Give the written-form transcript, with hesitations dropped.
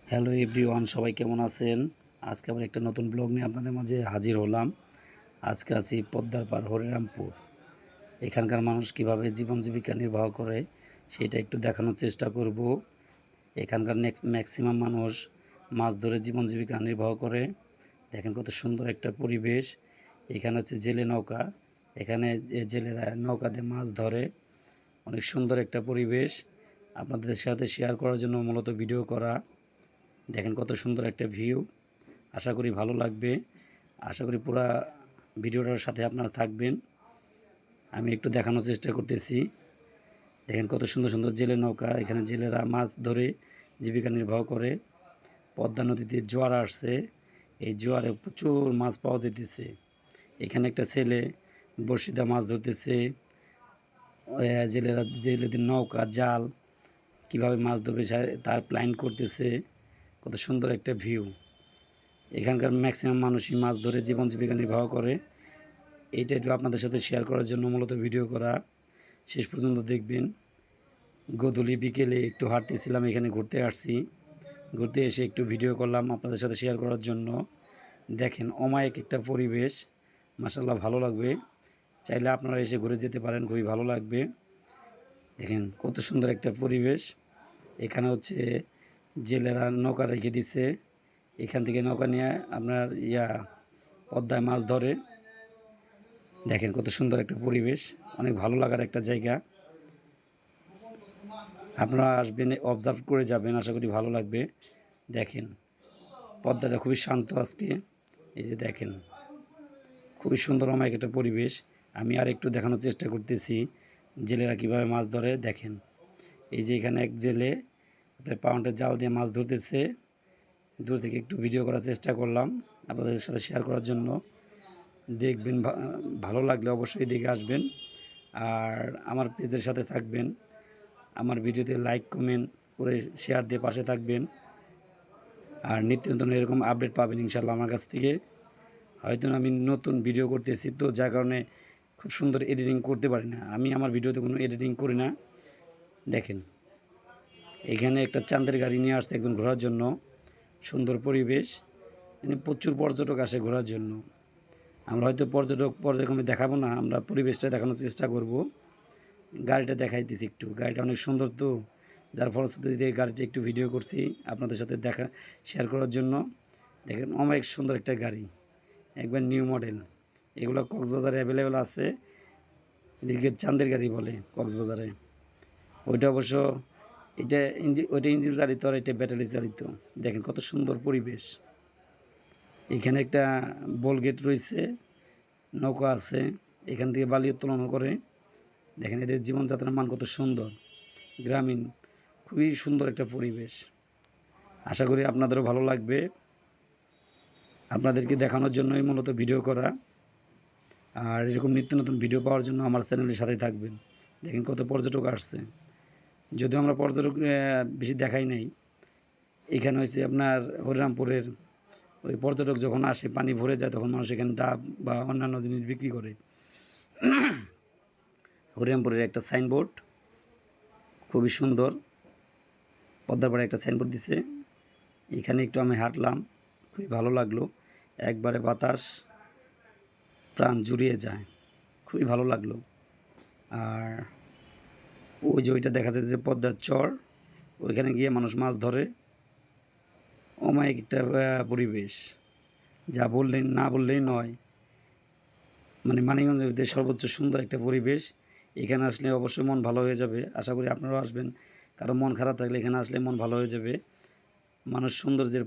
Hello everyone, সবাই কেমন আছেন? আজকে আবার একটা নতুন ব্লগ নিয়ে আপনাদের মাঝে হাজির হলাম। আজকে আছি পদ্মার পার হরিরামপুর। এখানকার মানুষ কিভাবে জীবন জীবিকা নির্বাহ করে সেটা একটু দেখানোর চেষ্টা করব। এখানকার ম্যাক্সিমাম মানুষ মাছ ধরে জীবন জীবিকা নির্বাহ করে। দেখেন কত সুন্দর একটা পরিবেশ। এখানে হচ্ছে জেলে নৌকা, এখানে যে জেলেরা নৌকাতে মাছ ধরে। অনেক সুন্দর একটা পরিবেশ আপনাদের সাথে শেয়ার করার জন্য মূলত ভিডিও করা। দেখেন কত সুন্দর একটা ভিউ। আশা করি ভালো লাগবে। আশা করি পুরা ভিডিওটার সাথে আপনারা থাকবেন। আমি একটু দেখানোর চেষ্টা করতেছি। দেখেন কত সুন্দর সুন্দর জেলে নৌকা, এখানে জেলেরা মাছ ধরে জীবিকা নির্বাহ করে। পদ্মা নদীতে জোয়ার আসছে, এই জোয়ারে প্রচুর মাছ পাওয়া যেতেছে। এখানে একটা ছেলে বড়শিদা মাছ ধরতেছে। জেলেদের নৌকা জাল কীভাবে মাছ ধরবে তার প্ল্যান করতেছে। কত সুন্দর একটা ভিউ। এখানকার ম্যাক্সিমাম মানুষই মাছ ধরে জীবন জীবিকা নির্বাহ করে। এইটা একটু আপনাদের সাথে শেয়ার করার জন্য মূলত ভিডিও করা। শেষ পর্যন্ত দেখবেন। গধূলি বিকেলে একটু হাঁটতেছিলাম, এখানে ঘুরতে আসছি। ঘুরতে এসে একটু ভিডিও করলাম আপনাদের সাথে শেয়ার করার জন্য। দেখেন অমায়িক একটা পরিবেশ, মাশাআল্লাহ ভালো লাগবে। চাইলে আপনারা এসে ঘুরে যেতে পারেন, খুবই ভালো লাগবে। দেখেন কত সুন্দর একটা পরিবেশ। এখানে হচ্ছে জেলেরা নৌকা রেখে দিচ্ছে, এখান থেকে নৌকা নিয়ে আপনার পদ্মায় মাছ ধরে। দেখেন কত সুন্দর একটা পরিবেশ, অনেক ভালো লাগার একটা জায়গা। আপনারা আসবেন, অবজার্ভ করে যাবেন, আশা করি ভালো লাগবে। দেখেন পদ্মাটা খুবই শান্ত আজকে। এই যে দেখেন খুবই সুন্দর অমায়িক একটা পরিবেশ। আমি আর একটু দেখানোর চেষ্টা করতেছি জেলেরা কীভাবে মাছ ধরে। দেখেন এই যে এখানে এক জেলে আপনার পাউন্ডের জাল দিয়ে মাছ ধরতেছে। দূর থেকে একটু ভিডিও করার চেষ্টা করলাম আপনাদের সাথে শেয়ার করার জন্য। দেখবেন, ভালো লাগলে অবশ্যই দেখে আসবেন। আর আমার পেজের সাথে থাকবেন, আমার ভিডিওতে লাইক কমেন্ট করে শেয়ার দিয়ে পাশে থাকবেন। আর নিত্য নতুন এরকম আপডেট পাবেন ইনশাল্লাহ আমার কাছ থেকে। হয়তো আমি নতুন ভিডিও করতেছি, তো যার কারণে খুব সুন্দর এডিটিং করতে পারি না। আমি আমার ভিডিওতে কোনো এডিটিং করি না। দেখেন এখানে একটা চাঁদের গাড়ি নিয়ে আসছে একজন ঘোরার জন্য। সুন্দর পরিবেশ, প্রচুর পর্যটক আসে ঘোরার জন্য। আমরা হয়তো পর্যটকমে দেখাবো না, আমরা পরিবেশটা দেখানোর চেষ্টা করব। গাড়িটা দেখাইতেছি একটু, গাড়িটা অনেক সুন্দর, তো যার ফলশ্রুতিতে গাড়িটা একটু ভিডিও করছি আপনাদের সাথে শেয়ার করার জন্য। দেখেন অনেক সুন্দর একটা গাড়ি, একবার নিউ মডেল। এগুলো কক্সবাজারে অ্যাভেলেবেল আছে। এদিকে চাঁদের গাড়ি বলে কক্সবাজারে। ওইটা অবশ্য ওইটা ইঞ্জিন চালিত, আর এটা ব্যাটারি চালিত। দেখেন কত সুন্দর পরিবেশ। এখানে একটা বোল গেট রয়েছে, নৌকা আছে, এখান থেকে বালি উত্তোলন করে। দেখেন এদের জীবনযাত্রার মান কত সুন্দর, গ্রামীণ, খুবই সুন্দর একটা পরিবেশ। আশা করি আপনাদেরও ভালো লাগবে। আপনাদেরকে দেখানোর জন্যই মূলত ভিডিও করা। আর এরকম নিত্য নতুন ভিডিও পাওয়ার জন্য আমার চ্যানেলের সাথে থাকবেন। দেখেন কত পর্যটক আসছে, যদিও আমরা পর্যটক বেশি দেখাই নাই। এখানে হয়েছে আপনার হরিরামপুরের ওই পর্যটক যখন আসে পানি ভরে যায়, তখন মানুষ এখানে ডাব বা অন্যান্য জিনিস বিক্রি করে। হরিরামপুরের একটা সাইনবোর্ড খুবই সুন্দর, পদ্মার পাড়ে একটা সাইনবোর্ড দিছে। এখানে একটু আমি হাঁটলাম, খুবই ভালো লাগলো। একবারে বাতাস, প্রাণ জুড়িয়ে যায়, খুবই ভালো লাগলো। আর ওই যে ওইটা দেখা যায় যে পদ্মার চর, ওইখানে গিয়ে মানুষ মাছ ধরে। অমায়িক একটা পরিবেশ, যা বললেন না বললেই নয়। মানিকগঞ্জের সর্বোচ্চ সুন্দর একটা পরিবেশ। এখানে আসলে অবশ্যই মন ভালো হয়ে যাবে। আশা করি আপনারাও আসবেন, কারো মন খারাপ থাকলে এখানে আসলে মন ভালো হয়ে যাবে। মানুষ সৌন্দর্যের